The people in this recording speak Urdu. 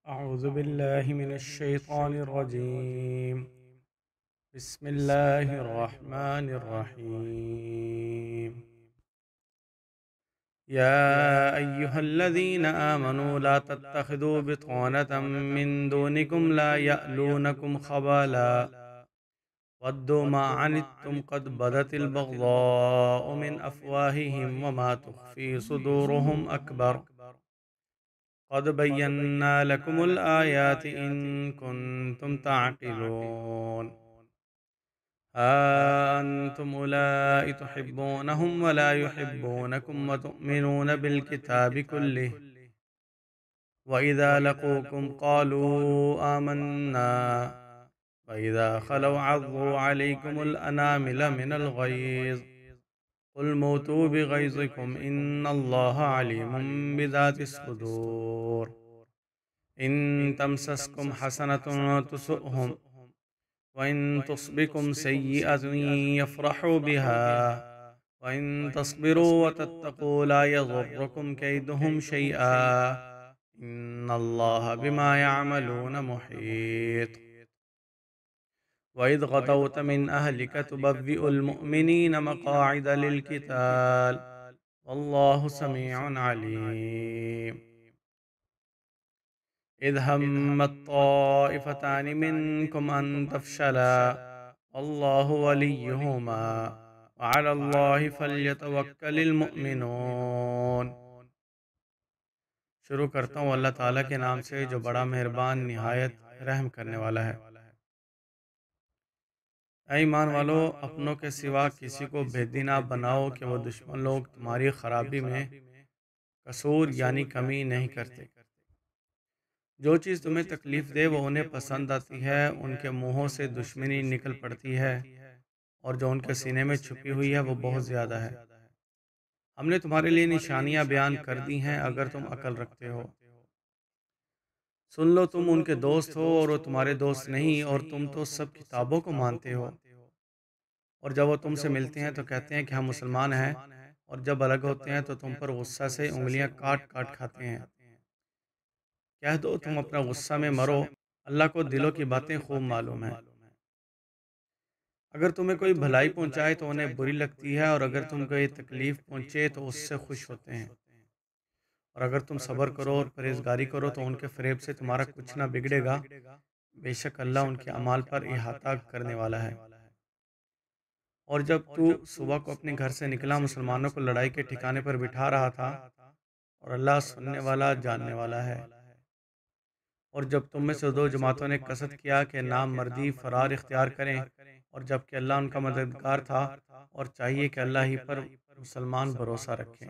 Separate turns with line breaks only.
أعوذ بالله من الشيطان الرجيم. بسم الله الرحمن الرحيم. يا أيها الذين آمنوا لا تتخذوا بطانة من دونكم لا يألونكم خبالا ودوا ما عنتم قد بدت البغضاء من أفواههم وما تخفي صدورهم أكبر قد بينا لكم الآيات إن كنتم تعقلون. ها أنتم أولئك تحبونهم ولا يحبونكم وتؤمنون بالكتاب كله وإذا لقوكم قالوا آمنا وإذا خلوا عضوا عليكم الأنامل من الغيظ قل موتوا بغيظكم إن الله عليم بذات الصدور. إن تمسسكم حسنة تسؤهم وإن تصبكم سيئة يفرحوا بها وإن تصبروا وتتقوا لا يضركم كيدهم شيئا إن الله بما يعملون محيط. وإذ غدوت من أهلك تبوئ المؤمنين مقاعد للقتال والله سميع عليم. إذ همت طائفتان منكم أن تفشلا والله وليهما وعلى الله فليتوكل المؤمنون. شروع کرتا ہوں اللہ تعالیٰ کے نام سے جو بڑا مہربان نہایت رحم کرنے والا ہے۔ اے ایمان والو، اپنوں کے سوا کسی کو بھیدی نہ بناؤ کہ وہ دشمن لوگ تمہاری خرابی میں قصور یعنی کمی نہیں کرتے۔ جو چیز تمہیں تکلیف دے وہ انہیں پسند آتی ہے، ان کے منہوں سے دشمنی نکل پڑتی ہے اور جو ان کے سینے میں چھپی ہوئی ہے وہ بہت زیادہ ہے۔ ہم نے تمہارے لیے نشانیاں بیان کر دی ہیں اگر تم عقل رکھتے ہو۔ سن لو، تم ان کے دوست ہو اور وہ تمہارے دوست نہیں، اور تم تو سب کتابوں کو مانتے ہو، اور جب وہ تم سے ملتے ہیں تو کہتے ہیں کہ ہم مسلمان ہیں، اور جب الگ ہوتے ہیں تو تم پر غصہ سے انگلیاں کاٹ کاٹ کھاتے ہیں۔ کہہ دو تم اپنا غصہ میں مرو، اللہ کو دلوں کی باتیں خوب معلوم ہیں۔ اگر تمہیں کوئی بھلائی پہنچائے تو انہیں بری لگتی ہے، اور اگر تم کو یہ تکلیف پہنچے تو اس سے خوش ہوتے ہیں، اور اگر تم صبر کرو اور پرہیزگاری کرو تو ان کے فریب سے تمہارا کچھ نہ بگڑے گا، بے شک اللہ ان کے اعمال پر احاطہ کرنے والا ہے۔ اور جب تو صبح کو اپنے گھر سے نکلا، مسلمانوں کو لڑائی کے ٹھکانے پر بٹھا رہا تھا، اور اللہ سننے والا جاننے والا ہے۔ اور جب تم میں سے دو جماعتوں نے قصد کیا کہ نام مردی فرار اختیار کریں، اور جب کہ اللہ ان کا مددگار تھا، اور چاہیے کہ اللہ ہی پر مسلمان بھروسہ رکھیں۔